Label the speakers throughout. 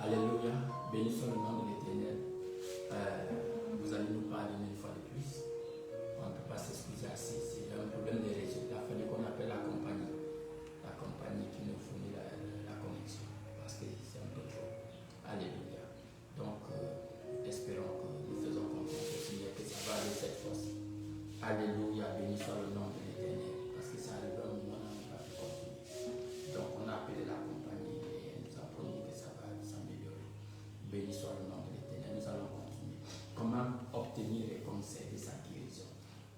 Speaker 1: Alléluia. Béni soit le nom de l'Éternel. Vous allez nous pardonner une fois de plus. On ne peut pas s'excuser assez. C'est un problème de réseau. Il a fallu qu'on appelle la compagnie. La compagnie qui nous fournit la connexion. Parce que c'est un peu trop. Alléluia. Donc, espérons que nous faisons confiance au Seigneur que ça va aller cette fois-ci. Alléluia. Béni soit le nom de l'Éternel. Parce que ça arrive un moment où on ne va plus continuer. Donc, on a appelé la compagnie et elle nous a promis que ça va s'améliorer. Béni soit le nom de l'Éternel. Nous allons continuer. Comment obtenir et conserver sa guérison?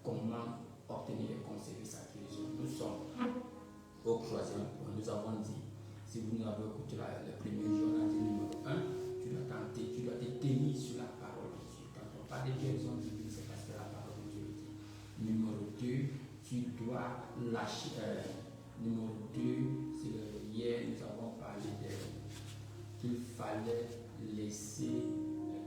Speaker 1: Comment obtenir et conserver sa guérison? Nous sommes au troisième point. Nous avons dit, si vous nous avez écouté le premier jour, on a dit numéro 1, tu dois te tenir sur la parole de Dieu. Quand on parle de guérison divine, c'est parce que la parole de Dieu est dit. Numéro 2, tu dois lâcher. Numéro 2, hier nous avons parlé qu'il fallait laisser,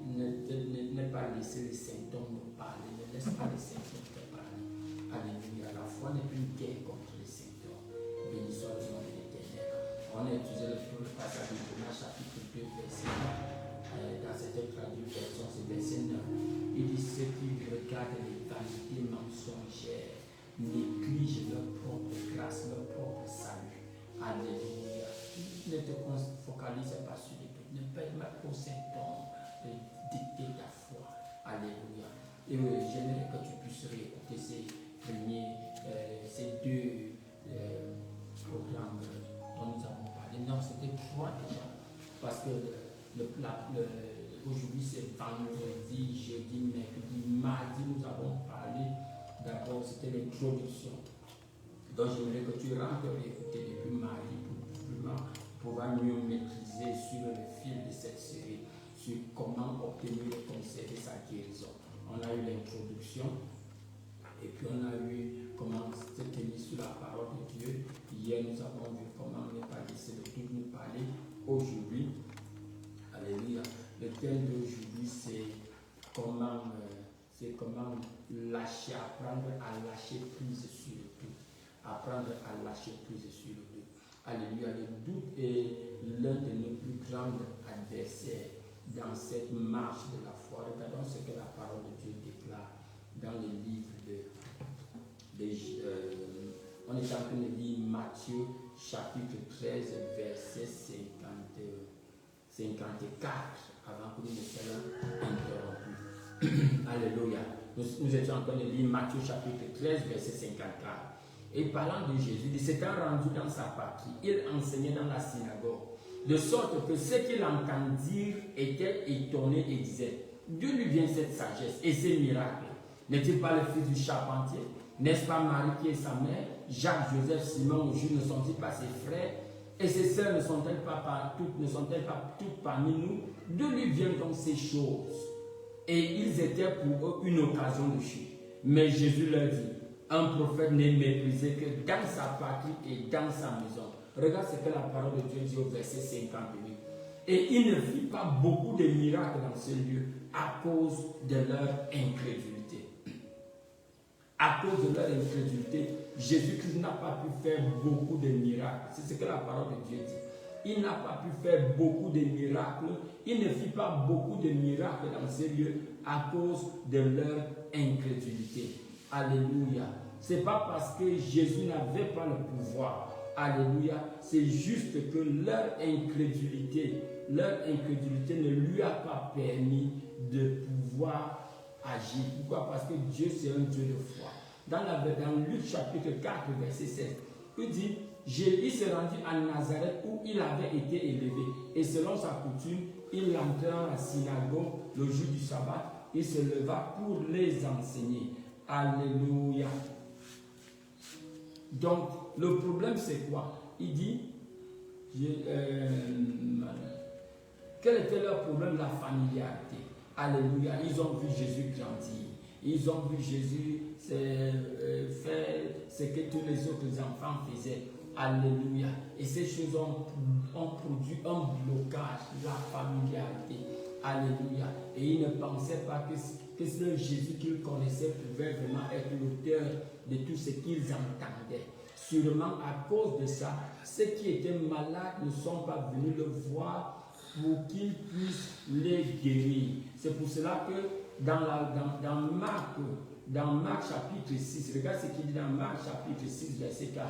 Speaker 1: ne pas laisser les symptômes nous parler, ne laisse pas les symptômes te parler. Alléluia. La foi n'est plus une guerre contre les symptômes. Béni soit le nom de l'Éternel. On a utilisé le passage de Thomas chapitre 2, verset 9. Dans cette traduction, c'est verset 9. Il dit ceux qui regardent les vanités mensongères négligent leur propre grâce, leur propre salut. Alléluia. Ne te focalise pas sur les trucs. Ne permets pas aux symptômes de dicter ta foi. Alléluia. Et j'aimerais que tu puisses réécouter ces deux programmes dont nous avons parlé. Non, c'était 3 déjà. Parce que aujourd'hui c'est vendredi, jeudi, mercredi, mardi, nous avons parlé. D'abord, c'était l'introduction. Donc, j'aimerais que tu rentres écouter depuis mardi pour pouvoir mieux maîtriser sur le fil de cette série, sur comment obtenir et conserver sa guérison. On a eu l'introduction, et puis on a eu comment se tenir sur la parole de Dieu. Hier, nous avons vu comment ne pas laisser le tout nous parler. Aujourd'hui, alléluia, le thème d'aujourd'hui, c'est comment lâcher, apprendre à lâcher prise sur le tout. Apprendre à lâcher prise sur le tout. Alléluia. Le doute est l'un de nos plus grands adversaires dans cette marche de la foi. Regardons ce que la parole de Dieu déclare dans le livre on est en train de lire Matthieu chapitre 13, verset 54, avant que nous ne soyons interrompus. Alléluia. Nous étions en train de lire Matthieu chapitre 13, verset 54. Et parlant de Jésus, il s'était rendu dans sa patrie. Il enseignait dans la synagogue. De sorte que ceux qui l'entendirent étaient étonnés et disaient, d'où lui vient cette sagesse et ces miracles? N'est-il pas le fils du charpentier? N'est-ce pas Marie qui est sa mère? Jacques, Joseph, Simon ou Jules ne sont-ils pas ses frères? Et ses sœurs ne sont-elles pas toutes parmi nous? D'où lui viennent donc ces choses? Et ils étaient pour eux une occasion de chute. Mais Jésus leur dit, un prophète n'est méprisé que dans sa patrie et dans sa maison. Regarde ce que la parole de Dieu dit au verset 58. Et il ne fit pas beaucoup de miracles dans ce lieu à cause de leur incrédulité. À cause de leur incrédulité, Jésus-Christ n'a pas pu faire beaucoup de miracles. C'est ce que la parole de Dieu dit. Il n'a pas pu faire beaucoup de miracles. Il ne fit pas beaucoup de miracles dans ces lieux à cause de leur incrédulité. Alléluia. Ce n'est pas parce que Jésus n'avait pas le pouvoir. Alléluia. C'est juste que leur incrédulité ne lui a pas permis de pouvoir agir. Pourquoi? Parce que Dieu, c'est un Dieu de foi. Dans Luc chapitre 4, verset 16, il dit, il s'est rendu à Nazareth où il avait été élevé. Et selon sa coutume, il entra dans la synagogue le jour du sabbat. Il se leva pour les enseigner. Alléluia. Donc, le problème, c'est quoi? Il dit, quel était leur problème? La familiarité. Alléluia. Ils ont vu Jésus grandir. Ils ont vu Jésus faire ce que tous les autres enfants faisaient. Alléluia. Et ces choses ont produit un blocage, la familiarité. Alléluia. Et ils ne pensaient pas que ce Jésus qu'ils connaissaient pouvait vraiment être l'auteur de tout ce qu'ils entendaient. Sûrement à cause de ça, ceux qui étaient malades ne sont pas venus le voir pour qu'il puisse les guérir. C'est pour cela que dans Marc chapitre 6, regarde ce qu'il dit dans Marc chapitre 6, verset 4.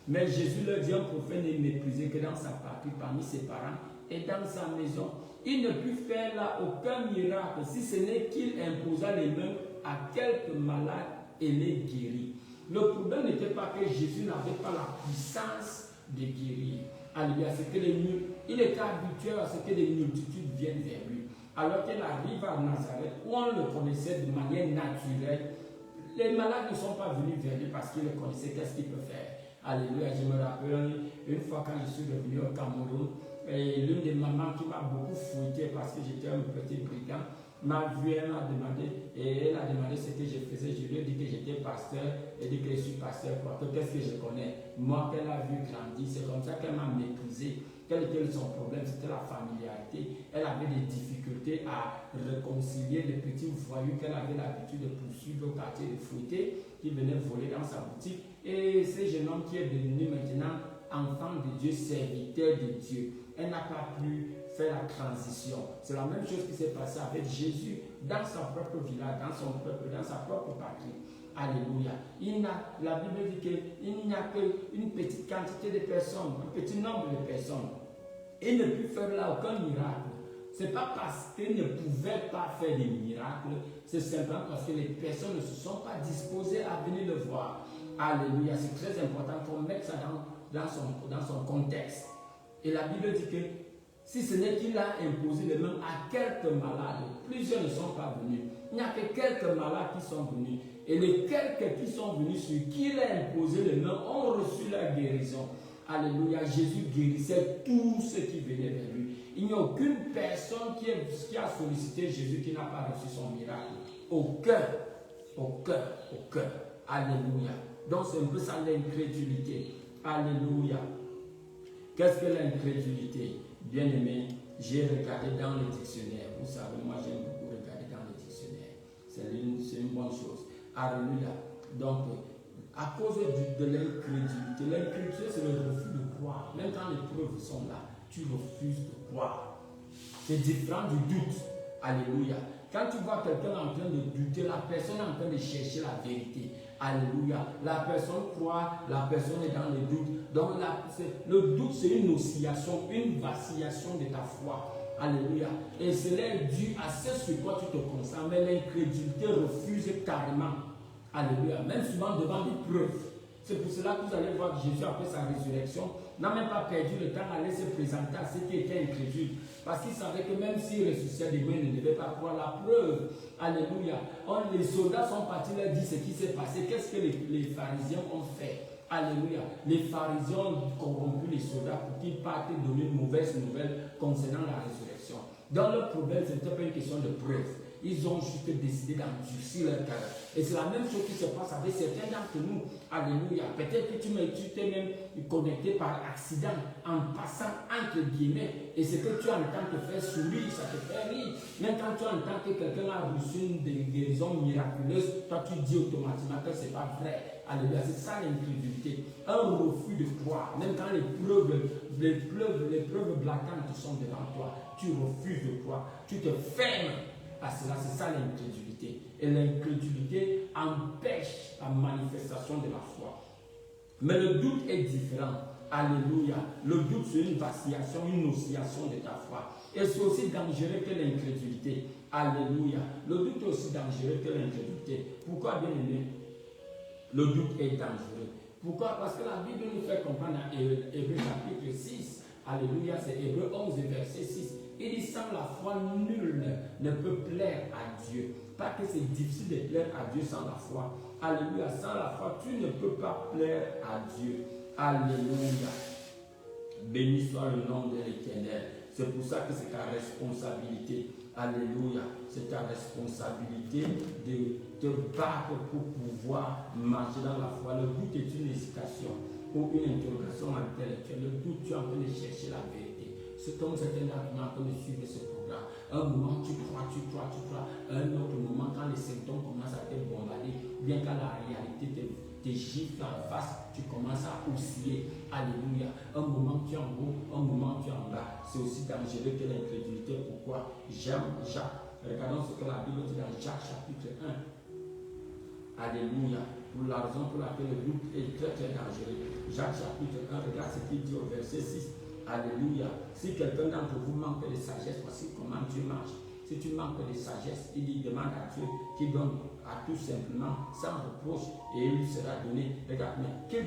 Speaker 1: Mais Jésus leur dit, un prophète n'est méprisé que dans sa patrie, parmi ses parents et dans sa maison. Il ne put faire là aucun miracle, si ce n'est qu'il imposa les mains à quelques malades et les guérit. Le problème n'était pas que Jésus n'avait pas la puissance de guérir. Alléluia, il était habitué à ce que les multitudes viennent vers lui. Alors qu'il arrive à Nazareth, où on le connaissait de manière naturelle, les malades ne sont pas venus vers lui parce qu'ils le connaissaient, qu'est-ce qu'il peut faire. Alléluia, je me rappelle une fois quand je suis revenu au Cameroun, et l'une des mamans qui m'a beaucoup fouetté parce que j'étais un petit brigand, m'a vu, elle m'a demandé, et elle a demandé ce que je faisais. Je lui ai dit que j'étais pasteur, et dit que je suis pasteur, quoi, que qu'est-ce que je connais. Moi, qu'elle a vu grandir, c'est comme ça qu'elle m'a méprisé. Quel était son problème? C'était la familiarité. Elle avait des difficultés à réconcilier les petits voyous qu'elle avait l'habitude de poursuivre au quartier de Fouetté, qui venaient voler dans sa boutique. Et ce jeune homme qui est devenu maintenant enfant de Dieu, serviteur de Dieu, elle n'a pas pu faire la transition. C'est la même chose qui s'est passée avec Jésus dans son propre village, dans son peuple, dans sa propre patrie. Alléluia. La Bible dit qu'il n'y a qu'une petite quantité de personnes, un petit nombre de personnes. Il ne put faire là aucun miracle. Ce n'est pas parce qu'il ne pouvait pas faire des miracles, c'est simplement parce que les personnes ne se sont pas disposées à venir le voir. Alléluia. C'est très important qu'on mette ça dans son contexte. Et la Bible dit que si ce n'est qu'il a imposé les mains à quelques malades, plusieurs ne sont pas venus. Il n'y a que quelques malades qui sont venus. Et les quelques qui sont venus sur qui il a imposé les mains ont reçu la guérison. Alléluia. Jésus guérissait tous ceux qui venaient vers lui. Il n'y a aucune personne qui a sollicité Jésus qui n'a pas reçu son miracle. Aucun. Alléluia. Donc c'est un peu ça l'incrédulité. Alléluia. Qu'est-ce que l'incrédulité? Bien aimé, j'ai regardé dans le dictionnaire. Vous savez, moi j'aime beaucoup regarder dans le dictionnaire. C'est une bonne chose. Alléluia. Donc, à cause de l'incrédulité, c'est le refus de croire. Même quand les preuves sont là, tu refuses de croire. C'est différent du doute. Alléluia. Quand tu vois quelqu'un en train de douter, la personne est en train de chercher la vérité. Alléluia. La personne croit, la personne est dans le doute. Donc le doute, c'est une oscillation, une vacillation de ta foi. Alléluia. Et cela est dû à ce sur quoi tu te concentres. Mais l'incrédulité refuse carrément. Alléluia. Même souvent devant des preuves. C'est pour cela que vous allez voir que Jésus, après sa résurrection, n'a même pas perdu le temps d'aller se présenter à ceux qui étaient incrédules. Parce qu'il savait que même s'il ressuscitait des morts, il ne devait pas croire la preuve. Alléluia. Les soldats sont partis leur dire ce qui s'est passé. Qu'est-ce que les pharisiens ont fait? Alléluia. Les pharisiens ont corrompu les soldats pour qu'ils partent donner une mauvaise nouvelle concernant la résurrection. Dans le problème, ce n'était pas une question de preuve. Ils ont juste décidé d'endurcir leur cœur. Et c'est la même chose qui se passe avec certains d'entre nous. Alléluia. Peut-être que tu t'es même connecté par accident, en passant entre guillemets. Et ce que tu entends te faire sourire, ça te fait rire. Même quand tu entends que quelqu'un a reçu une guérison miraculeuse, toi tu dis automatiquement que ce n'est pas vrai. Alléluia. C'est ça l'incrédulité. Un refus de croire. Même quand les preuves blackantes sont devant toi, tu refuses de croire. Tu te fermes à cela. C'est ça l'incrédulité. Et l'incrédulité empêche la manifestation de la foi. Mais le doute est différent. Alléluia. Le doute, c'est une vacillation, une oscillation de ta foi. Et c'est aussi dangereux que l'incrédulité. Alléluia. Le doute est aussi dangereux que l'incrédulité. Pourquoi, bien aimé? Le doute est dangereux. Pourquoi? Parce que la Bible nous fait comprendre dans Hébreux chapitre 6. Alléluia, c'est Hébreux 11 verset 6. Il dit, sans la foi, nul ne peut plaire à Dieu. Pas que c'est difficile de plaire à Dieu sans la foi. Alléluia, sans la foi, tu ne peux pas plaire à Dieu. Alléluia. Béni soit le nom de l'Éternel. C'est pour ça que c'est ta responsabilité. Alléluia. C'est ta responsabilité de te battre pour pouvoir marcher dans la foi. Le doute est une hésitation ou une interrogation intellectuelle. Le doute, tu es en train de chercher la vérité. C'est comme certains arguments en train de suivre ce programme. Un moment, tu crois. Un autre moment, quand les symptômes commencent à te bombarder, bien qu'à la réalité, te gifle en face, tu commences à osciller. Alléluia. Un moment tu es en haut, un moment tu es en bas. C'est aussi dangereux que l'incrédulité. Pourquoi? J'aime Jacques. Regardons ce que la Bible dit dans Jacques chapitre 1. Alléluia. Pour la raison pour laquelle le doute est très très dangereux. Jacques chapitre 1, regarde ce qu'il dit au verset 6. Alléluia. Si quelqu'un d'entre vous manque de sagesse, voici comment Dieu marche. Si tu manques de sagesse, il dit demande à Dieu qui donne à tout simplement sans reproche et il lui sera donné. Regarde, mais qu'il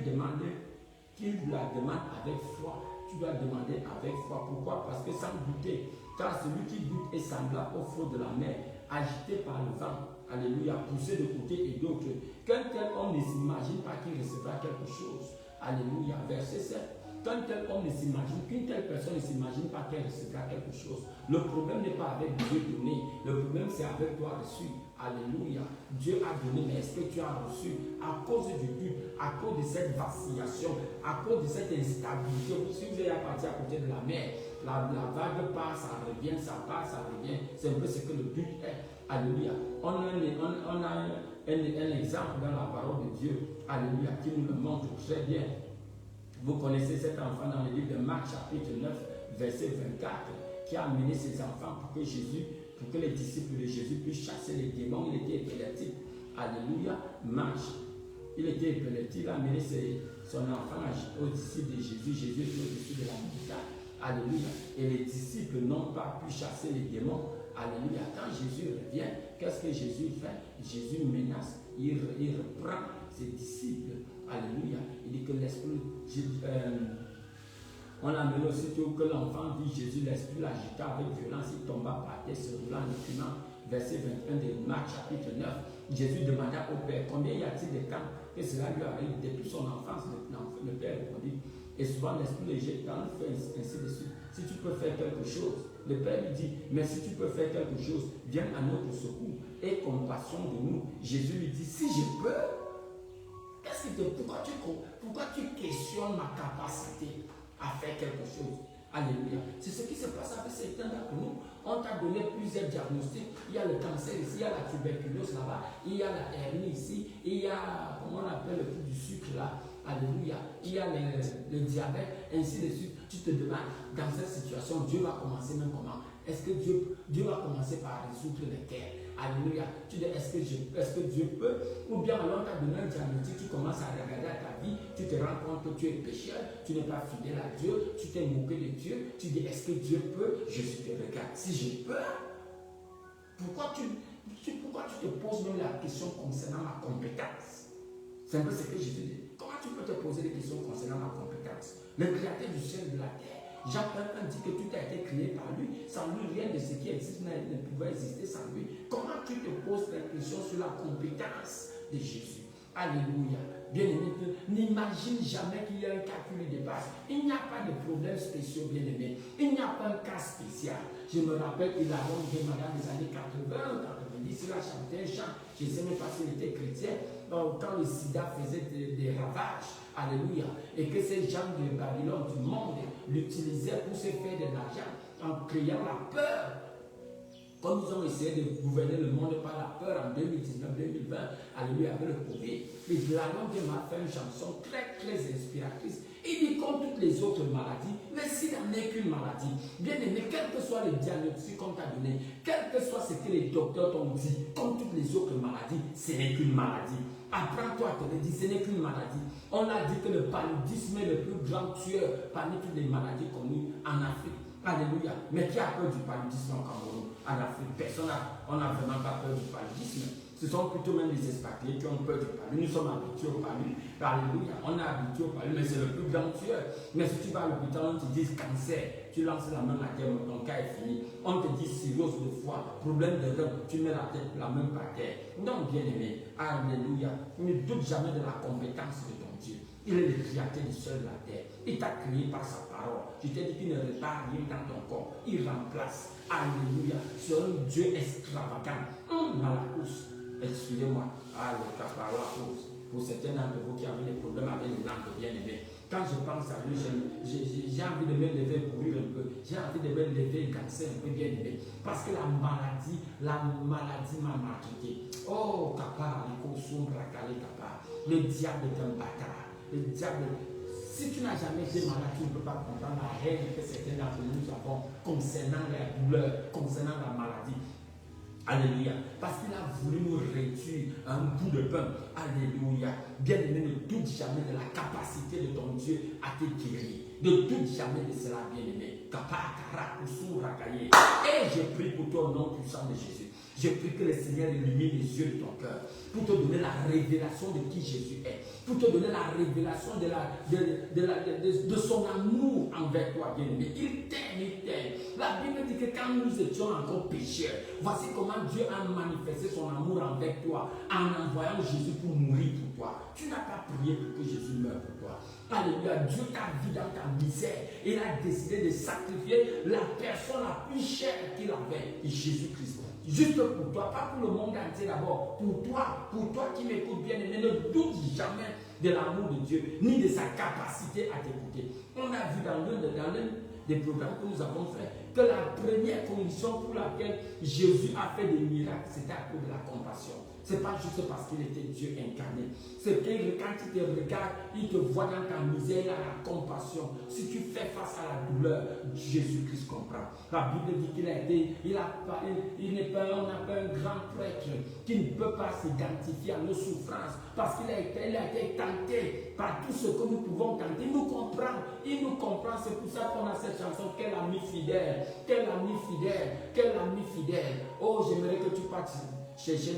Speaker 1: la demande avec foi. Tu dois demander avec foi. Pourquoi? Parce que sans douter, car celui qui doute est semblable au flot de la mer, agité par le vent. Alléluia, poussé de côté et d'autre. Qu'un tel homme ne s'imagine pas qu'il recevra quelque chose. Alléluia, verset 7. Qu'un tel homme ne s'imagine, qu'une telle personne ne s'imagine pas qu'elle recevra quelque chose. Le problème n'est pas avec Dieu donné, le problème c'est avec toi reçu. Alléluia. Dieu a donné, mais est-ce que tu as reçu? À cause du but, à cause de cette vacillation, à cause de cette instabilité. Si vous êtes parti à côté de la mer, la vague part, ça revient, ça part, ça revient. C'est un peu ce que le but est. Alléluia. On a un exemple dans la parole de Dieu. Alléluia. Qui nous le montre très bien. Vous connaissez cet enfant dans le livre de Marc chapitre 9, verset 24, qui a amené ses enfants pour que les disciples de Jésus puissent chasser les démons. Il était épileptique. Alléluia. Marc. Il était épileptique. Il a amené son enfant aux disciples de Jésus. Jésus était au-dessus de la montagne. Alléluia. Et les disciples n'ont pas pu chasser les démons. Alléluia. Quand Jésus revient, qu'est-ce que Jésus fait? Jésus menace. Il reprend ses disciples. Alléluia. Il dit que l'esprit, on a amené aussitôt que l'enfant dit Jésus, l'esprit l'agita avec violence, il tomba par terre, se roulant en écumant. Verset 21 de Marc chapitre 9. Jésus demanda au Père, combien y a-t-il de temps que cela lui arrive? Depuis son enfance, le Père répondit. Et souvent l'esprit le jette dans le feu, ainsi de suite. Si tu peux faire quelque chose, le Père lui dit, mais si tu peux faire quelque chose, viens à notre secours et compassion de nous. Jésus lui dit, si je peux, pourquoi tu questionnes ma capacité à faire quelque chose? Alléluia. C'est ce qui se passe avec certains d'entre nous. On t'a donné plusieurs diagnostics. Il y a le cancer ici, il y a la tuberculose là-bas, il y a la hernie ici, il y a, comment on appelle le truc du sucre là. Alléluia. Il y a le diabète, ainsi de suite. Tu te demandes, dans cette situation, Dieu va commencer même comment? Est-ce que Dieu va commencer par résoudre les terres? Alléluia. Tu dis, est-ce que Dieu peut? Ou bien alors, tu as donné un diagnostic, tu commences à regarder à ta vie, tu te rends compte que tu es pécheur, tu n'es pas fidèle à Dieu, tu t'es moqué de Dieu, tu dis, est-ce que Dieu peut? Je te regarde. Si je peux, pourquoi tu te poses même la question concernant ma compétence? C'est un peu ce que je te dis. Comment tu peux te poser des questions concernant ma compétence? Le créateur du ciel et de la terre. Jacques 1 dit que tout a été créé par lui. Sans lui, rien de ce qui existe ne pouvait exister sans lui. Comment tu te poses la question sur la compétence de Jésus? Alléluia. Bien-aimé, n'imagine jamais qu'il y a un cas qui lui dépasse. Il n'y a pas de problème spécial, bien-aimé. Il n'y a pas un cas spécial. Je me rappelle, il a rendu madame des années 80, 90, il a chanté un chant. Je ne sais même pas s'il était chrétien. Quand le sida faisait des ravages. Alléluia. Et que ces gens de Babylone, du monde, l'utilisaient pour se faire de l'argent en créant la peur. Comme ils ont essayé de gouverner le monde par la peur en 2019-2020, alléluia, avec le Covid, les Blancs m'a fait une chanson très très inspiratrice. Il dit comme toutes les autres maladies, mais s'il n'en est qu'une maladie, bien aimé, quel que soit le diagnostic qu'on t'a donné, quel que soit ce que les docteurs t'ont dit, comme toutes les autres maladies, ce n'est qu'une maladie. Apprends-toi à te le dire, ce n'est qu'une maladie. On a dit que le paludisme est le plus grand tueur parmi toutes les maladies connues en Afrique. Alléluia. Mais qui a peur du paludisme en Cameroun? En Afrique, personne on n'a vraiment pas peur du paludisme. Ce sont plutôt même les expatriés qui ont peur du paludisme. Nous sommes habitués au paludisme. Alléluia. On est habitué au paludisme, mais c'est le plus grand tueur. Mais si tu vas à l'hôpital, on te dit cancer, tu lances la main à terre, ton cas est fini. On te dit cirrhose de foie, problème de rein, tu mets la main par terre. Donc, bien aimé, alléluia. Ne doute jamais de la compétence de ton Dieu. Il est le créateur du ciel et de la terre. Il t'a créé par sa parole. Je t'ai dit qu'il ne répare rien dans ton corps. Il remplace. Alléluia. C'est un Dieu extravagant. Malakous. Excusez-moi. Pour certains d'entre vous qui avaient des problèmes avec les langues bien aimées. Quand je pense à lui, j'ai envie de me lever pour courir un peu. J'ai envie de me lever danser un peu, bien aimé. Parce que la maladie m'a marqué. Oh, papa, le diable est un bâtard. Le diable, si tu n'as jamais été malade, tu ne peux pas comprendre la haine que certains d'entre nous avons concernant la douleur, concernant la maladie. Alléluia. Parce qu'il a voulu nous réduire à un bout de pain. Alléluia. Bien-aimé, ne doute jamais de la capacité de ton Dieu à te guérir. Ne doute jamais de cela, bien-aimé. Et je prie pour toi au nom puissant de Jésus. Je prie que le Seigneur illumine les yeux de ton cœur pour te donner la révélation de qui Jésus est, pour te donner la révélation de son amour envers toi, bien-aimé. Il t'aime. La Bible dit que quand nous étions encore pécheurs, voici comment Dieu a manifesté son amour envers toi en envoyant Jésus pour mourir pour toi. Tu n'as pas prié pour que Jésus meure pour toi. Alléluia. Dieu t'a vu dans ta misère. Il a décidé de sacrifier la personne la plus chère qu'il avait, Jésus-Christ. Juste pour toi, pas pour le monde entier d'abord, pour toi qui m'écoutes bien, mais ne doute jamais de l'amour de Dieu, ni de sa capacité à t'écouter. On a vu dans l'un des programmes que nous avons fait que la première condition pour laquelle Jésus a fait des miracles, c'était à cause de la compassion. Ce n'est pas juste parce qu'il était Dieu incarné. C'est que quand il te regarde, il te voit dans ta misère, il a la compassion. Si tu fais face à la douleur, Jésus-Christ comprend. La Bible dit qu'il a été, on n'a pas un grand prêtre qui ne peut pas s'identifier à nos souffrances parce qu'il a été tenté par tout ce que nous pouvons tenter. Il nous comprend. C'est pour ça qu'on a cette chanson, quel ami fidèle, quel ami fidèle, quel ami fidèle. Oh, j'aimerais que tu partes chercher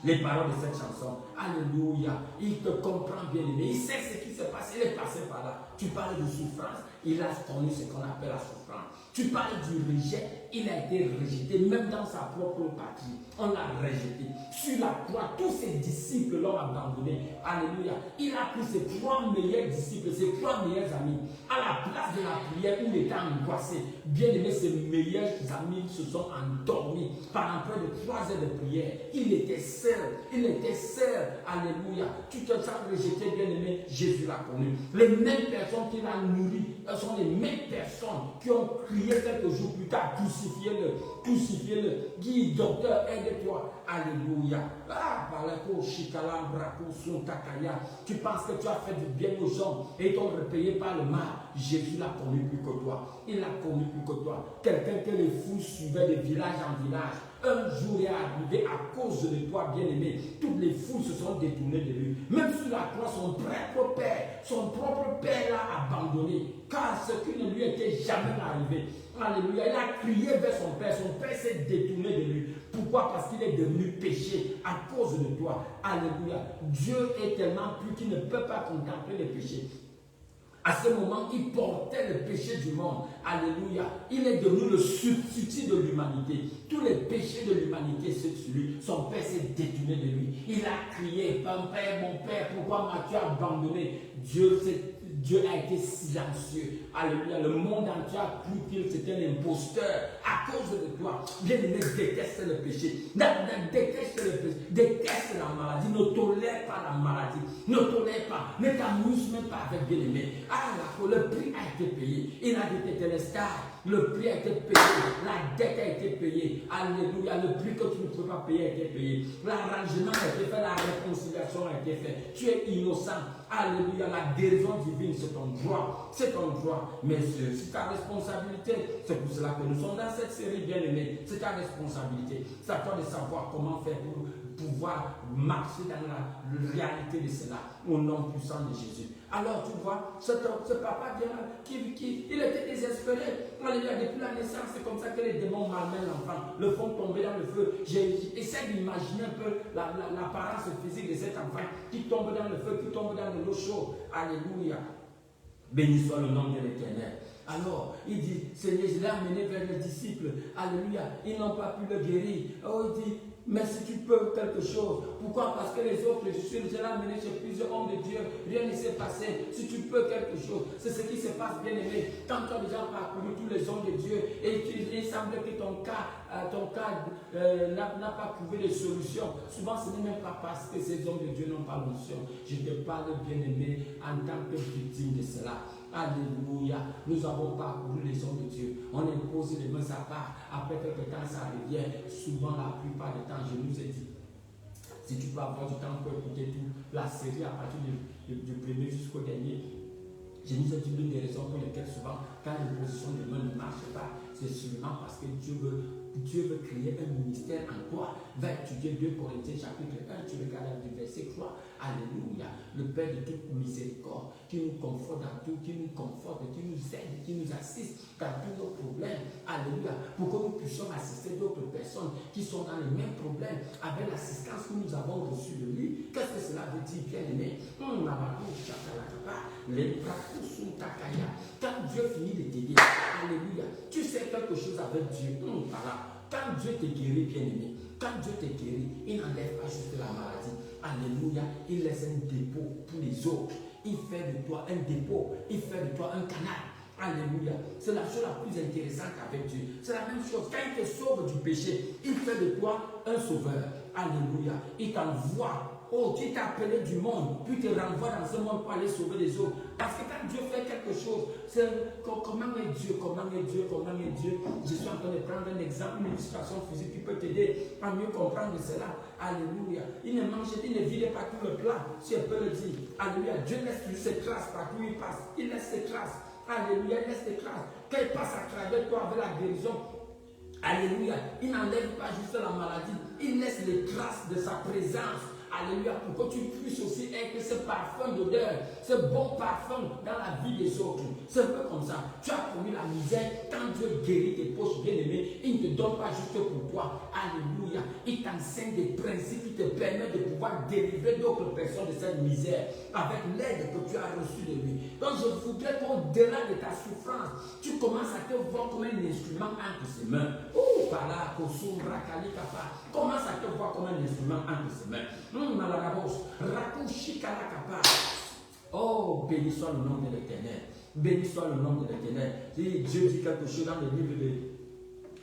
Speaker 1: les paroles de cette chanson. Alléluia. Il te comprend bien aimé. Il sait ce qui se passe. Il est passé par là. Tu parles de souffrance. Il a connu ce qu'on appelle la souffrance. Tu parles du rejet. Il a été rejeté. Même dans sa propre patrie. On l'a rejeté. Sur la croix, tous ses disciples l'ont abandonné. Alléluia. Il a pris ses 3 meilleurs disciples, ses 3 meilleurs amis. À la place de la prière où il était angoissé. Bien aimé, ses meilleurs amis se sont endormis. Pendant près de 3 heures de prière. Il était seul. Il était seul. Alléluia. Tu te sens rejeté, bien aimé. Jésus l'a connu. Les mêmes personnes qui l'ont nourri sont les mêmes personnes qui ont crié quelques jours plus tard. Crucifiez-le. Dis, docteur, aide-toi. Alléluia. Tu penses que tu as fait du bien aux gens et t'ont repayé par le mal. Jésus l'a connu plus que toi. Il l'a connu plus que toi. Quelqu'un que les fous suivaient de village en village. Un jour est arrivé à cause de toi, bien-aimé. Toutes les foules se sont détournées de lui. Même sur la croix, son propre père l'a abandonné. Car ce qui ne lui était jamais arrivé. Alléluia. Il a crié vers son père. Son père s'est détourné de lui. Pourquoi? Parce qu'il est devenu péché à cause de toi. Alléluia. Dieu est tellement pur qu'il ne peut pas contempler les péchés. À ce moment, il portait le péché du monde. Alléluia. Il est devenu le substitut de l'humanité. Tous les péchés de l'humanité, c'est sur lui. Son père s'est détourné de lui. Il a crié, mon père, pourquoi m'as-tu abandonné? Dieu a été silencieux. Alléluia. Le monde entier a cru qu'il était un imposteur à cause de toi. Bien-aimé, déteste le péché. Déteste le péché. Déteste la maladie. Ne tolère pas la maladie. Ne tolère pas. Ne t'amuse même pas avec bien-aimé. Le prix a été payé. Il a dit que tu es le star. Le prix a été payé. La dette a été payée. Alléluia. Le prix que tu ne peux pas payer a été payé. L'arrangement a été fait. La réconciliation a été faite. Tu es innocent. Alléluia. La guérison divine, c'est ton droit. C'est ton droit. Mais c'est ta responsabilité. C'est pour cela que nous sommes dans cette série, bien aimée. C'est ta responsabilité. C'est à toi de savoir comment faire pour pouvoir marcher dans la réalité de cela. Au nom puissant de Jésus. Alors tu vois, ce papa vient, il était désespéré. Alléluia, depuis la naissance, c'est comme ça que les démons malmènent l'enfant, le font tomber dans le feu. J'essaie d'imaginer un peu l'apparence physique de cet enfant qui tombe dans le feu, qui tombe dans de l'eau chaude. Alléluia. Béni soit le nom de l'Éternel. Alors, il dit, Seigneur, je l'ai amené vers les disciples. Alléluia. Ils n'ont pas pu le guérir. Oh, il dit, Mais si tu peux quelque chose, pourquoi? Parce que les autres, je suis déjà amené chez plusieurs hommes de Dieu, rien ne s'est passé. Si tu peux quelque chose, c'est ce qui se passe, bien aimé. Quand tu as déjà parcouru tous les hommes de Dieu et il semble que ton cas n'a pas trouvé de solution, souvent ce n'est même pas parce que ces hommes de Dieu n'ont pas l'onction. Je te parle, bien aimé, en tant que victime de cela. Alléluia. Nous avons parcouru les hommes de Dieu. On impose les mains à part. Après quelques temps, ça revient. Souvent, la plupart du temps, je nous ai dit, si tu peux avoir du temps pour écouter tout, la série à partir du premier jusqu'au dernier, je nous ai dit l'une des raisons pour lesquelles souvent, quand l'imposition des mains ne marche pas, c'est sûrement parce que Dieu veut créer un ministère en toi. Va étudier 2 Corinthiens chapitre 1, tu regardes du verset 3. Alléluia. Le Père de toute miséricorde, qui nous conforte dans tout, qui nous conforte, qui nous aide, qui nous assiste dans tous nos problèmes. Alléluia. Pour que nous puissions assister d'autres personnes qui sont dans les mêmes problèmes avec l'assistance que nous avons reçue de lui. Qu'est-ce que cela veut dire, bien aimé? Quand Dieu finit de t'aider, alléluia, tu sais quelque chose avec Dieu. Voilà. Quand Dieu te guérit, bien aimé, quand Dieu te guérit, il n'enlève pas juste la maladie. Alléluia, il laisse un dépôt pour les autres. Il fait de toi un dépôt, il fait de toi un canal. Alléluia, c'est la chose la plus intéressante avec Dieu. C'est la même chose, quand il te sauve du péché, il fait de toi un sauveur. Alléluia, il t'envoie. Oh, qui t'a appelé du monde, puis te renvoie dans ce monde pour aller sauver les autres. Parce que quand Dieu fait quelque chose, c'est comment est Dieu, comment est Dieu, comment est Dieu. Je suis en train de prendre un exemple, une illustration physique qui peut t'aider à mieux comprendre cela. Alléluia. Il ne vide pas tout le plat, si on peut le dire. Alléluia. Dieu laisse ses traces partout où il passe. Il laisse ses traces. Alléluia, il laisse ses traces. Quand il passe à travers toi avec la guérison, alléluia, il n'enlève pas juste la maladie, il laisse les traces de sa présence. Alléluia, pour que tu puisses aussi être ce parfum d'odeur, ce bon parfum dans la vie des autres. C'est un peu comme ça. Tu as commis la misère, quand Dieu guérit tes poches bien-aimées, il ne te donne pas juste pour toi. Alléluia. Il t'enseigne des principes qui te permettent de pouvoir délivrer d'autres personnes de cette misère avec l'aide que tu as reçue de lui. Donc je voudrais qu'au-delà de ta souffrance, tu commences à te voir comme un instrument entre ses mains. Commence à te voir comme un instrument entre ses mains. Oh, béni soit le nom de l'Éternel. Béni soit le nom de l'Éternel. Dieu dit quelque chose dans le livre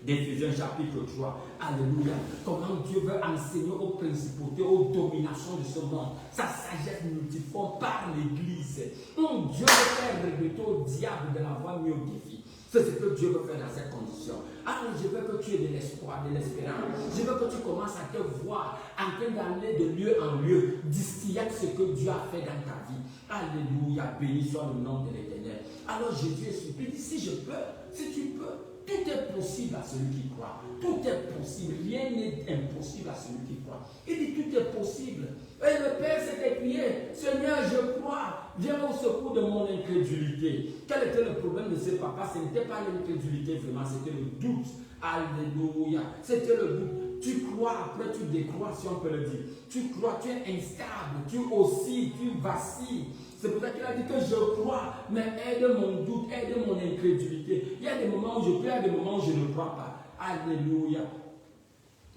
Speaker 1: d'Éphésiens chapitre 3. Alléluia. Comment Dieu veut enseigner aux principautés, aux dominations de ce monde. Sa sagesse multiforme par l'Église. Dieu veut faire regretter au diable de l'avoir myopie. C'est ce que Dieu veut faire dans cette condition. Alors je veux que tu aies de l'espoir, de l'espérance. Je veux que tu commences à te voir en train d'aller de lieu en lieu, distiller ce que Dieu a fait dans ta vie. Alléluia, béni soit le nom de l'Éternel. Alors Jésus est supplié, dit si je peux, si tu peux, tout est possible à celui qui croit. Tout est possible, rien n'est impossible à celui qui croit. Il dit tout est possible. Et le Père s'est écrié, Seigneur, je crois, viens au secours de mon incrédulité. Quel était le problème de ce papa? Ce n'était pas l'incrédulité vraiment, c'était le doute. Alléluia, c'était le doute. Tu crois, après tu décrois, si on peut le dire. Tu crois, tu es instable, tu oscilles, tu vacilles. C'est pour ça qu'il a dit que je crois, mais aide mon doute, aide mon incrédulité. Il y a des moments où je crois, il y a des moments où je ne crois pas. Alléluia.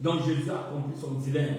Speaker 1: Donc Jésus a accompli son dilemme.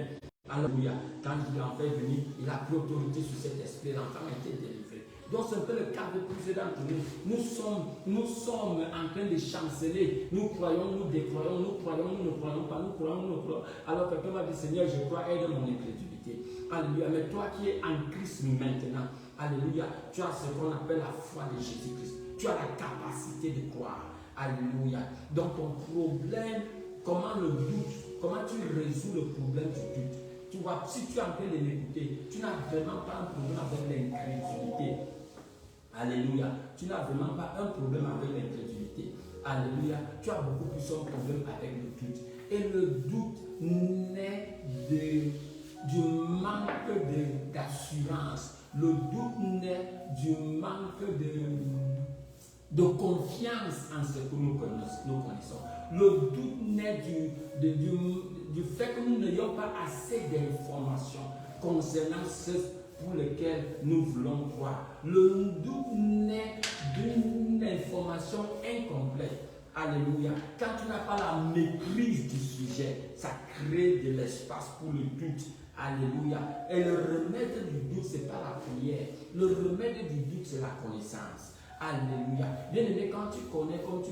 Speaker 1: Alléluia. Quand il en fait venir, il a pris autorité sur cet esprit. L'enfant a été délivré. Donc c'est un peu le cas de plusieurs d'entre nous. Nous sommes en train de chanceler. Nous croyons, nous décroyons, nous croyons, nous ne croyons pas, nous croyons, nous ne croyons. Alors quelqu'un m'a dit, Seigneur, je crois, aide mon incrédulité. Alléluia. Mais toi qui es en Christ maintenant, alléluia, tu as ce qu'on appelle la foi de Jésus-Christ. Tu as la capacité de croire. Alléluia. Donc ton problème, comment le doute, comment tu résous le problème du doute? Tu vois, si tu es en train de m'écouter, tu n'as vraiment pas un problème avec l'incrédulité. Alléluia. Tu n'as vraiment pas un problème avec l'incrédulité. Alléluia. Tu as beaucoup plus un problème avec le doute. Et le doute naît du manque d'assurance. Le doute naît du manque de confiance en ce que nous connaissons. Le doute naît du fait que nous n'ayons pas assez d'informations concernant ce pour lequel nous voulons croire. Le doute naît d'une information incomplète. Alléluia. Quand tu n'as pas la maîtrise du sujet, ça crée de l'espace pour le doute. Alléluia. Et le remède du doute, ce n'est pas la prière. Le remède du doute, c'est la connaissance. Alléluia. Bien-aimé, quand tu connais, comme tu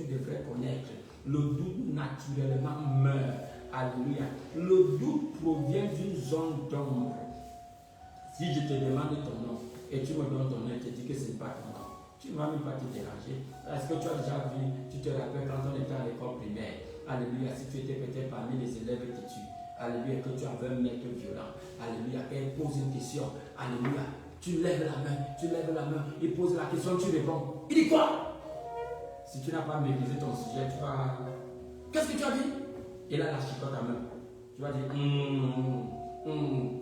Speaker 1: devrais connaître, le doute naturellement meurt. Alléluia. Le doute provient d'une zone d'ombre. Si je te demande ton nom et tu me donnes ton nom et te dis que ce n'est pas ton nom, tu ne vas même pas te déranger. Est-ce que tu as déjà vu, tu te rappelles quand on était à l'école primaire, alléluia, si tu étais peut-être parmi les élèves têtus, alléluia, que tu avais un maître violent, alléluia, et pose une question, alléluia, tu lèves la main, il pose la question, tu réponds, il dit quoi? Si tu n'as pas maîtrisé ton sujet, tu vas, qu'est-ce que tu as dit? Et là, la chicote à main, tu vas dire,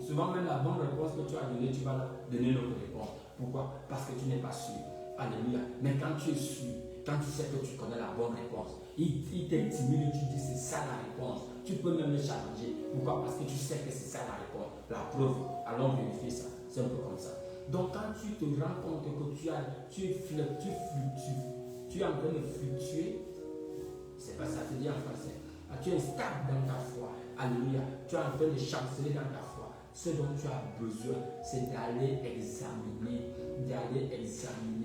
Speaker 1: souvent même la bonne réponse que tu as donnée, tu vas donner l'autre réponse. Pourquoi? Parce que tu n'es pas sûr. Alléluia. Mais quand tu es sûr, quand tu sais que tu connais la bonne réponse, il t'intimide et tu dis c'est ça la réponse. Tu peux même le challenger. Pourquoi? Parce que tu sais que c'est ça la réponse. La preuve. Allons vérifier ça. C'est un peu comme ça. Donc quand tu te rends compte que tu es en train de fluctuer, c'est pas ça que dit en français. Tu es stable dans ta foi. Alléluia. Tu es en train de chanceler dans ta foi. Ce dont tu as besoin, c'est d'aller examiner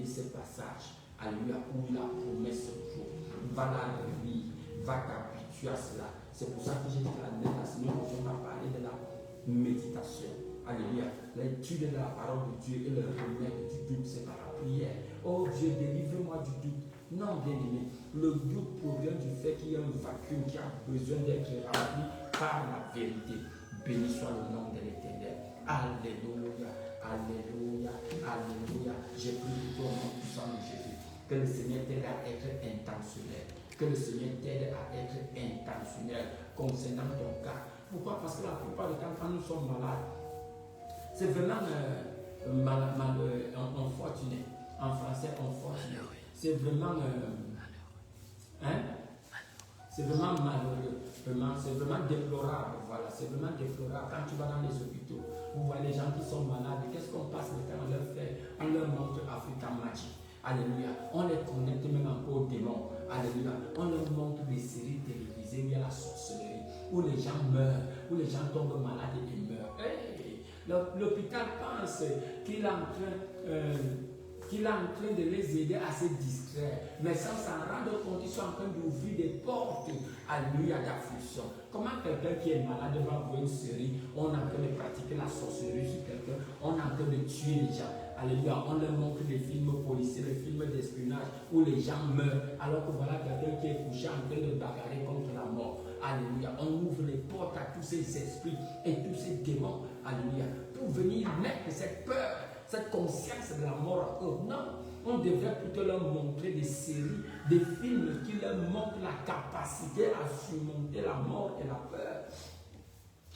Speaker 1: ce passage. Alléluia, où la promesse se trouve. Va la relire, va t'habituer à cela. C'est pour ça que j'ai dit que la semaine prochaine, on va parler de la méditation. Alléluia, l'étude de la parole de Dieu et le remède du doute, c'est par la prière. Oh Dieu, délivre-moi du doute. Non, bien aimé, le doute provient du fait qu'il y a un vacuum qui a besoin d'être rempli par la vérité. Béni soit le nom de l'Éternel. Alléluia, alléluia, alléluia. J'ai pris pour toi au nom puissant de Jésus. Que le Seigneur t'aide à être intentionnel. Que le Seigneur t'aide à être intentionnel concernant ton cas. Pourquoi? Parce que la plupart du temps, quand nous sommes malades, c'est vraiment unfortuné. En français, unfortuné. C'est vraiment c'est vraiment malheureux, c'est vraiment déplorable, voilà, c'est vraiment déplorable. Quand tu vas dans les hôpitaux, vous voyez les gens qui sont malades, qu'est-ce qu'on passe le temps, on leur fait, on leur montre African Magic, alléluia, on les connecte même encore aux démons, alléluia, on leur montre des séries télévisées où il y a la sorcellerie, où les gens meurent, où les gens tombent malades et ils meurent. Hey, l'hôpital pense qu'il est en train de les aider à se distraire. Mais sans s'en rendre compte, ils sont en train d'ouvrir des portes à lui, à d'affliction. Comment quelqu'un qui est malade va voir une série, on est en train de pratiquer la sorcellerie sur quelqu'un, on est en train de tuer les gens. Alléluia, on leur montre des films policiers, des films d'espionnage où les gens meurent, alors que voilà quelqu'un qui est couché en train de bagarrer contre la mort. Alléluia, on ouvre les portes à tous ces esprits et tous ces démons. Alléluia, pour venir mettre cette peur, cette conscience de la mort en eux. Non, on devrait plutôt leur montrer des séries, des films qui leur montrent la capacité à surmonter la mort et la peur.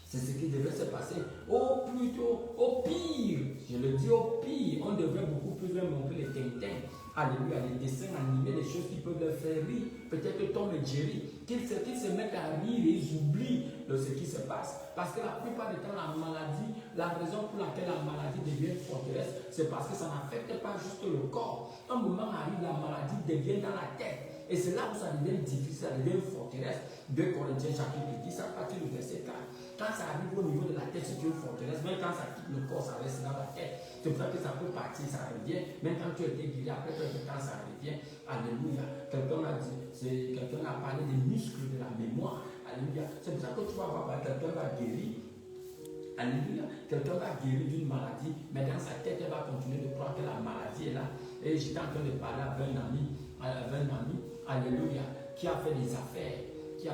Speaker 1: C'est ce qui devrait se passer. Ou plutôt, au pire, je le dis au pire, on devrait beaucoup plus leur montrer les Tintins. Alléluia, les dessins animés, les choses qui peuvent leur faire rire. Peut-être Tom et Jerry, qu'ils se mettent à rire et ils oublient ce qui se passe. Parce que la plupart du temps, la maladie, la raison pour laquelle la maladie devient forteresse, c'est parce que ça n'affecte pas juste le corps. Un moment arrive, la maladie devient dans la tête. Et c'est là où ça devient difficile, ça devient forteresse. 2 Corinthiens chapitre 10, à partir du verset 4. Quand ça arrive au niveau de la tête, c'est une forteresse. Même quand ça quitte le corps, ça reste dans la tête. C'est pour ça que ça peut partir, ça revient. Même quand tu as été guéri, après quelques temps, ça revient. Alléluia. Quelqu'un a parlé des muscles de la mémoire. Alléluia. C'est pour ça que tu vas voir, quelqu'un va guérir. Alléluia. Quelqu'un va guérir d'une maladie, mais dans sa tête, elle va continuer de croire que la maladie est là. Et j'étais en train de parler avec un ami, alléluia, qui a fait des affaires. Il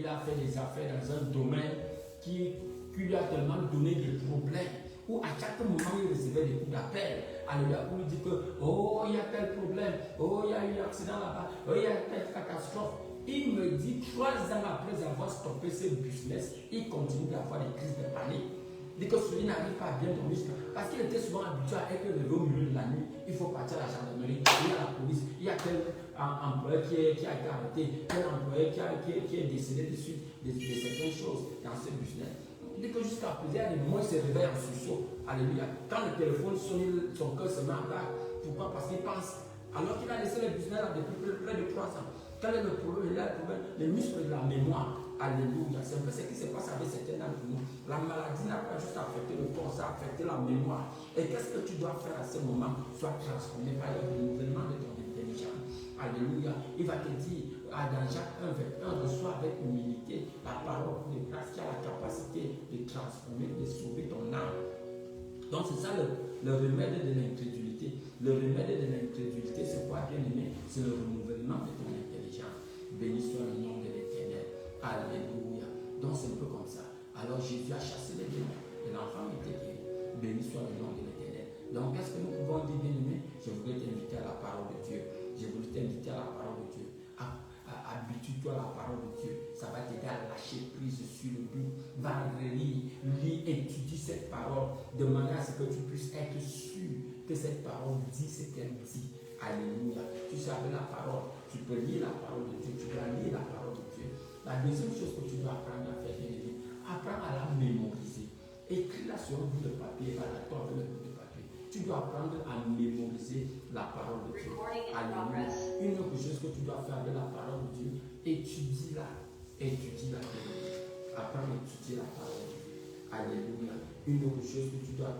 Speaker 1: a fait des affaires dans un domaine qui lui a tellement donné des problèmes. Où à chaque moment il recevait des coups d'appel. Alléluia, pour lui dire que, oh, il y a tel problème, oh, il y a eu un accident là-bas, oh, il y a telle catastrophe. Il me dit, 3 ans après avoir stoppé ce business, il continue d'avoir des crises de panique. Il dit que celui n'arrive pas à bien dormir. Parce qu'il était souvent habitué à être levé au milieu de la nuit. Il faut partir à la gendarmerie, il y a la police, il y a tel employé qui a été arrêté, tel employé qui est décédé de suite de certaines choses dans ce business. Il dit que jusqu'à présent, il y a des moments où il se réveille en sursaut. Alléluia. Quand le téléphone sonne, son cœur se met à battre. Pourquoi? Parce qu'il pense Alors qu'il a laissé le business là depuis près de 3 ans. Quel est le problème? Il a le problème, les muscles de la mémoire. Alléluia. C'est un peu ce qui se passe avec certains d'entre nous. La maladie n'a pas juste affecté le corps, ça a affecté la mémoire. Et qu'est-ce que tu dois faire à ce moment? Sois transformé par le renouvellement de ton intelligence. Alléluia. Il va te dire, dans Jacques 1, verset 1, reçois avec humilité la parole de grâce qui a la capacité de transformer, de sauver ton âme. Donc c'est ça le remède de l'incrédulité. Le remède de l'incrédulité, c'est quoi, bien aimé? C'est le renouvellement de ton intelligence. Béni soit le nom de l'Éternel. Alléluia. Donc c'est un peu comme ça. Alors Jésus a chassé les démons et l'enfant était guéri. Béni soit le nom de l'Éternel. Donc qu'est-ce que nous pouvons dire, bien aimé? Je voudrais t'inviter à la parole de Dieu. Je voudrais t'inviter à la parole de Dieu. Habitue-toi à la parole de Dieu. Ça va t'aider à lâcher prise sur le but. Va relire, lis, étudie cette parole de manière à ce que tu puisses être sûr que cette parole dit ce qu'elle dit. Alléluia. Tu sais, avec la parole, tu peux lire la parole de Dieu, tu dois lire la parole de Dieu. La deuxième chose que tu dois apprendre à faire, bien aimé, apprends à la mémoriser. Écris-la sur un bout de papier, va la tordre le bout de papier. Tu dois apprendre à mémoriser la parole de Dieu. Alléluia. Une autre chose que tu dois faire avec la parole de Dieu, étudie-la. Étudie-la. Apprends à étudier la parole de Dieu. Alléluia. Une autre chose que tu dois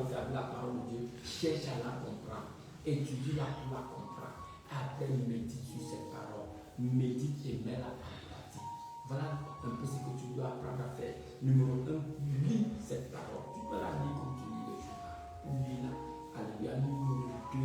Speaker 1: faire avec la parole de Dieu, cherche à la comprendre. Étudie-la pour la comprendre. Après, médite sur cette parole. Médite et mets-la en pratique. Voilà un peu ce que tu dois apprendre à faire. Numéro 1, lis cette parole. Tu peux la lire comme tu lis le journal. Lis-la. Alléluia. Numéro 2,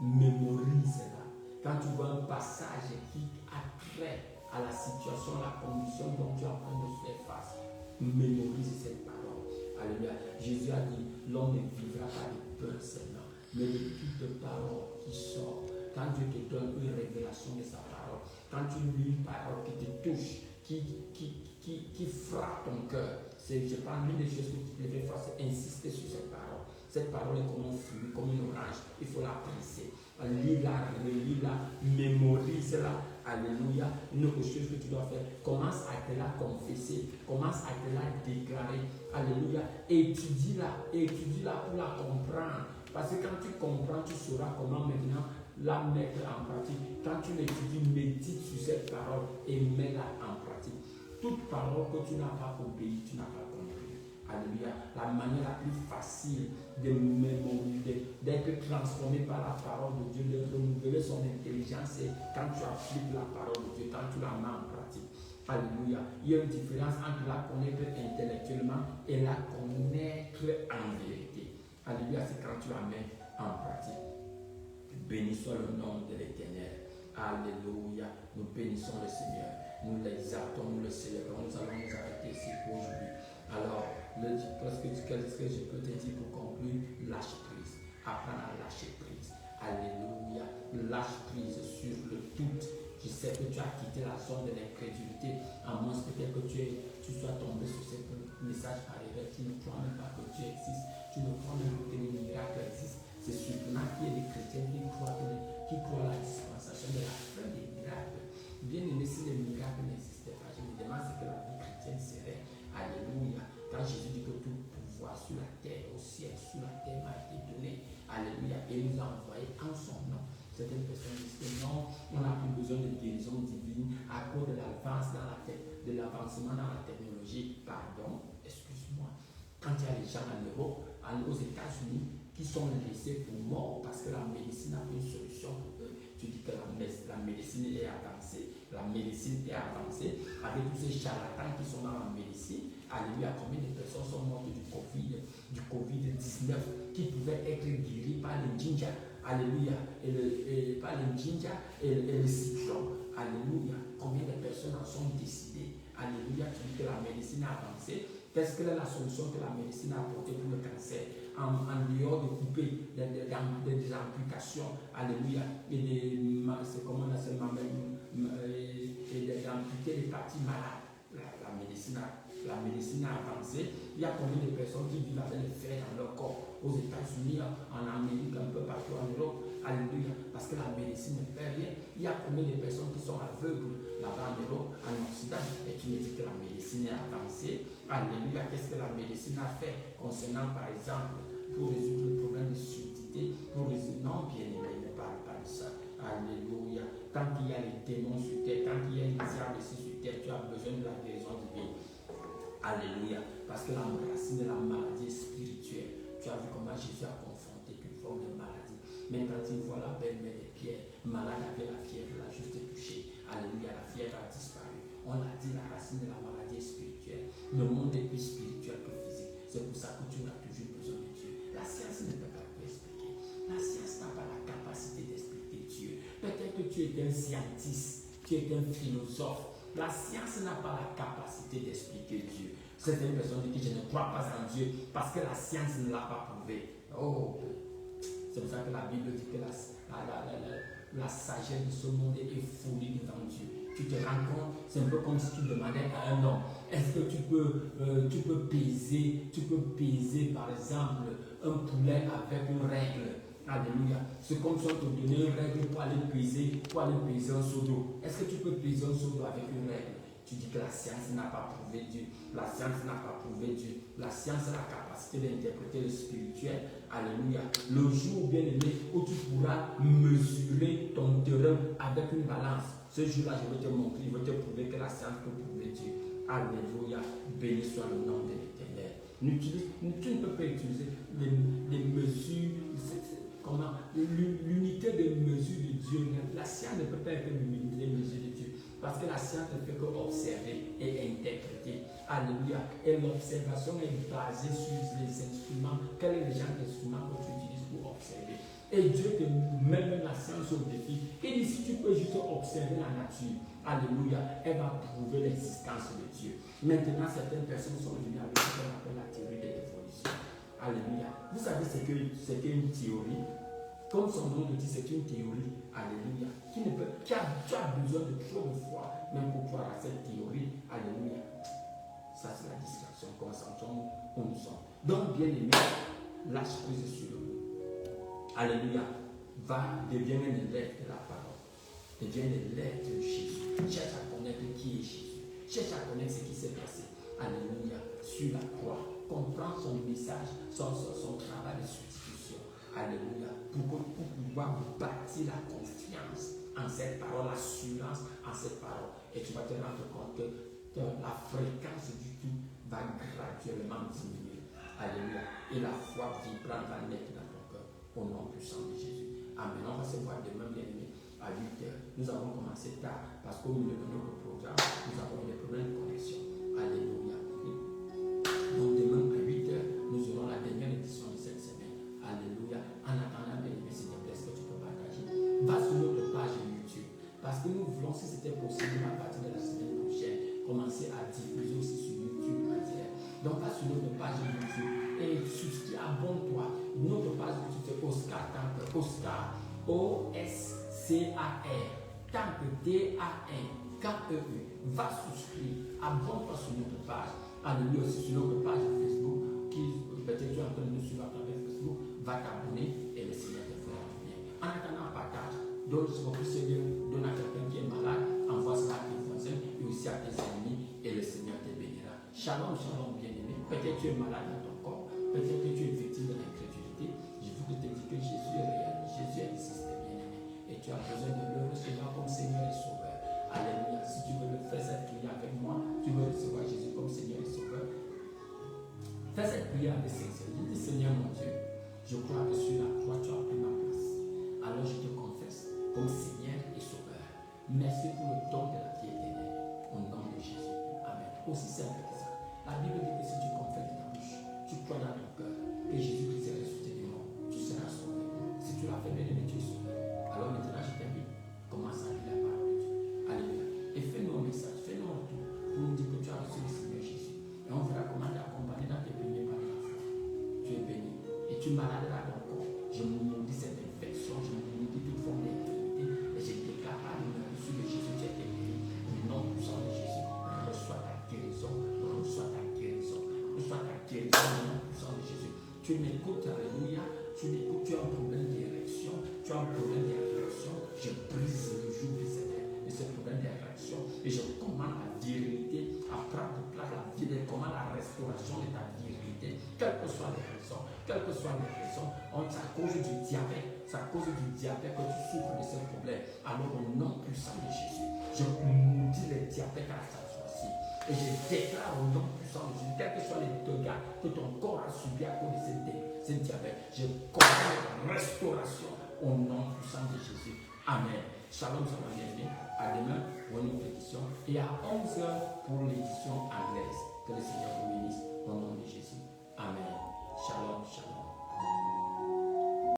Speaker 1: mémorise-la. Quand tu vois un passage qui a trait à la situation, à la condition dont tu es en train de faire face, mémorise cette parole. Alléluia. Jésus a dit, l'homme ne vivra pas de pain seulement, mais de toute parole qui sort. Quand Dieu te donne une révélation de sa parole, quand tu lis une parole qui te touche, qui frappe ton cœur, je pense l'une des choses que tu devrais faire, c'est insister sur cette parole. Cette parole est comme un fruit, comme une orange. Il faut la presser. Lis-la, relis-la, mémorise-la. Alléluia. Une autre chose que tu dois faire, commence à te la confesser. Commence à te la déclarer. Alléluia. Étudie-la. Étudie-la pour la comprendre. Parce que quand tu comprends, tu sauras comment maintenant la mettre en pratique. Quand tu l'étudies, médite sur cette parole et mets-la en pratique. Toute parole que tu n'as pas obéi, tu n'as pas compris. Alléluia. La manière la plus facile de mémoriser, d'être transformé par la parole de Dieu, de renouveler son intelligence, c'est quand tu appliques la parole de Dieu, quand tu la mets en pratique. Alléluia. Il y a une différence entre la connaître intellectuellement et la connaître en vérité. Alléluia, c'est quand tu la mets en pratique. Béni soit le nom de l'Éternel. Alléluia. Nous bénissons le Seigneur. Nous l'exaltons, nous le célébrons. Nous allons nous arrêter ici pour aujourd'hui. Alors, qu'est-ce que je peux te dire pour conclure? Lâche prise. Apprends à lâcher prise. Alléluia. Lâche prise sur le doute. Je sais que tu as quitté la zone de l'incrédulité. À moins peut-être que tu sois tombé sur ce message par erreur. Tu ne crois même pas que tu existes. Tu ne crois même pas que les miracles existent. C'est surprenant qu'il y ait des chrétiens qui croient à la dispensation de la fin des miracles. Bien aimé, si les miracles n'existaient pas, je me demande ce que la vie chrétienne serait. Alléluia. Quand Jésus dit que tout pouvoir sur la terre, au ciel, sous la terre m'a été donné. Alléluia. Et il nous a envoyé en son nom. Certaines personnes disent que non, on n'a plus besoin de guérison divine à cause de l'avance dans la tête, de l'avancement dans la technologie. Pardon, excuse-moi. Quand il y a les gens en Europe, aux États-Unis, qui sont laissés pour morts parce que la médecine n'a pas une solution pour eux. Tu dis que la médecine est avancée. La médecine est avancée avec tous ces charlatans qui sont dans la médecine. Alléluia, combien de personnes sont mortes du Covid-19 qui pouvaient être guéries par le ginger. Alléluia, par le ginger et le citron. Alléluia, combien de personnes en sont décidées. Alléluia, tu dis que la médecine a avancé. Qu'est-ce que la solution que la médecine a apportée pour le cancer? En dehors de couper des amputations, alléluia, et d'amputer les parties malades. La médecine a avancé. Il y a combien de personnes qui vivent avec le fer dans leur corps aux États-Unis, en Amérique, un peu partout en Europe. Alléluia, parce que la médecine ne fait rien. Il y a combien de personnes qui sont aveugles là-bas en Europe, en Occident, et tu me dis que la médecine est avancée. Alléluia, qu'est-ce que la médecine a fait concernant, par exemple, pour résoudre le problème de surdité? l'électricité pour résoudre. Non, bien-aimé, ne parle pas de ça. Alléluia. Tant qu'il y a les démons sur terre, tant qu'il y a une diable ici sur terre, tu as besoin de la guérison divine. Alléluia. Parce que la racine de la maladie est spirituelle. Tu as vu comment Jésus a confronté une forme de maladie. Mais quand il voit la belle-mère de Pierre, malade avec la fièvre, l'a juste touché. Alléluia, la fièvre a disparu. On l'a dit, la racine de la maladie est spirituelle. Le monde est plus spirituel que physique. C'est pour ça que tu as toujours besoin de Dieu. La science ne peut pas tout expliquer. La science n'a pas la capacité d'expliquer Dieu. Peut-être que tu es un scientiste, tu es un philosophe. La science n'a pas la capacité d'expliquer Dieu. Certaines personnes disent que je ne crois pas en Dieu parce que la science ne l'a pas prouvé. Oh, c'est pour ça que la Bible dit que la sagesse de ce monde est folie devant Dieu. Tu te rends compte, c'est un peu comme si tu demandais à un homme, est-ce que tu peux peser par exemple un poulet avec une règle. Alléluia. C'est comme si on te donnait une règle pour aller peser un seau d'eau. Est-ce que tu peux peser un seau d'eau avec une règle? Tu dis que la science n'a pas prouvé Dieu. La science n'a pas prouvé Dieu. La science a la capacité d'interpréter le spirituel. Alléluia. Le jour, bien aimé, où tu pourras mesurer ton terrain avec une balance. Ce jour-là, je vais te montrer, je vais te prouver que la science peut prouver Dieu. Alléluia. Béni soit le nom de l'Éternel. Tu ne peux pas utiliser les mesures. L'unité de mesure de Dieu. La science ne peut pas être l'unité de mesure de Dieu. Parce que la science ne fait qu'observer et interpréter. Alléluia. Et l'observation est basée sur les instruments. Quels sont les gens d'instruments que tu utilises pour observer? Et Dieu te met même la science au défi. Et ici, tu peux juste observer la nature. Alléluia. Elle va prouver l'existence de Dieu. Maintenant, certaines personnes sont venues avec ce qu'on appelle la théorie de l'évolution. Alléluia. Vous savez ce qu'une théorie? Comme son nom le dit, c'est une théorie. Alléluia. Tu as besoin de trop de foi, même pour croire à cette théorie. Alléluia. Ça, c'est la distraction. Concentrons où nous sommes. Donc, bien aimé, lâche prise sur le mot. Alléluia. Deviens un élève de la parole. Deviens un élève de Jésus. Cherche à connaître qui est Jésus. Cherche à connaître ce qui s'est passé. Alléluia. Sur la croix. Comprends son message, son travail de substitution. Alléluia. Pour pouvoir bâtir la confiance en cette parole, l'assurance en cette parole. Et tu vas te rendre compte que la fréquence du tout va graduellement diminuer. Alléluia. Et la foi vibrante va naître dans ton cœur. Au nom puissant de Jésus. Amen. On va se voir demain, bien aimé, à 8h. Nous avons commencé tard parce qu'au milieu de notre programme, nous avons des problèmes de connexion. Alléluia. Donc demain à 8h, nous aurons la dernière édition de cette semaine. Alléluia. En attendant, bien aimé, s'il te plaît, est-ce que tu peux partager? Va sur notre page YouTube. Parce que nous voulons, si c'était possible, à partir de la semaine prochaine, commencer à diffuser aussi sur YouTube en direct. Donc va sur notre page YouTube et souscris, abonne-toi. Notre page YouTube, c'est Oscar Temple. Oscar, O-S-C-A-R. Temple, D-A-N-K-E-E. Va souscrire. Abonne-toi sur notre page. Alléluia, aussi sur notre page Facebook, qui peut-être tu es en train de nous suivre à travers Facebook, va t'abonner et le Seigneur te fera du bien. En attendant, partage. Donne ce que Seigneur donne à quelqu'un qui est malade, envoie cela à tes voisins et aussi à tes ennemis et le Seigneur te bénira. Shalom, shalom, bien-aimé. Peut-être tu es malade dans ton corps, peut-être que tu es victime de l'incrédulité. Je veux te dire que Jésus est réel, Jésus existe, bien-aimé. Et tu as besoin de le recevoir comme Seigneur et Sauveur. Alléluia. Si tu veux le faire cette prière avec moi, tu veux recevoir Jésus comme Seigneur et Sauveur. Fais cette prière avec sincérité. Dis, Seigneur mon Dieu, je crois que sur la croix tu as pris ma place. Alors je te confesse comme Seigneur et Sauveur. Merci pour le don de la vie éternelle. Au nom de Jésus. Amen. Aussi simple que ça. La Bible dit que si tu confesses de ta bouche, tu crois dans ton cœur que Jésus-Christ est ressuscité du mort, tu seras sauvé. Si tu l'as fait, bien aimé, tu es sauvé. Alors maintenant, je t'invite. Commence à lire la parole de Dieu. Alléluia. Et fais-nous un message, fais-nous un retour pour nous dire que tu as reçu le Seigneur Jésus. Et on verra comment t'accompagner dans tes premiers pas de la foi. Tu es béni. Et tu malades dans ton corps. Je me maudis cette infection, je me maudis toute forme d'infirmité. Et je déclare par le nom de Jésus, tu es guéri. Au nom puissant de Jésus, reçois ta guérison, que soient les raisons, c'est à cause du diabète, c'est à cause du diabète que tu souffres de ces problèmes. Alors au nom puissant de Jésus, je maudis les diabètes à sa sortie. Et je déclare au nom puissant de Jésus, quels que soient les dégâts que ton corps a subi à cause de ce diabète, je commande la restauration au nom puissant de Jésus. Amen. Shalom, shalom, bienvenue. À demain pour une autre édition et à 11h pour l'édition anglaise. Que le Seigneur vous bénisse au nom de Jésus. Amen. Shalom, shalom.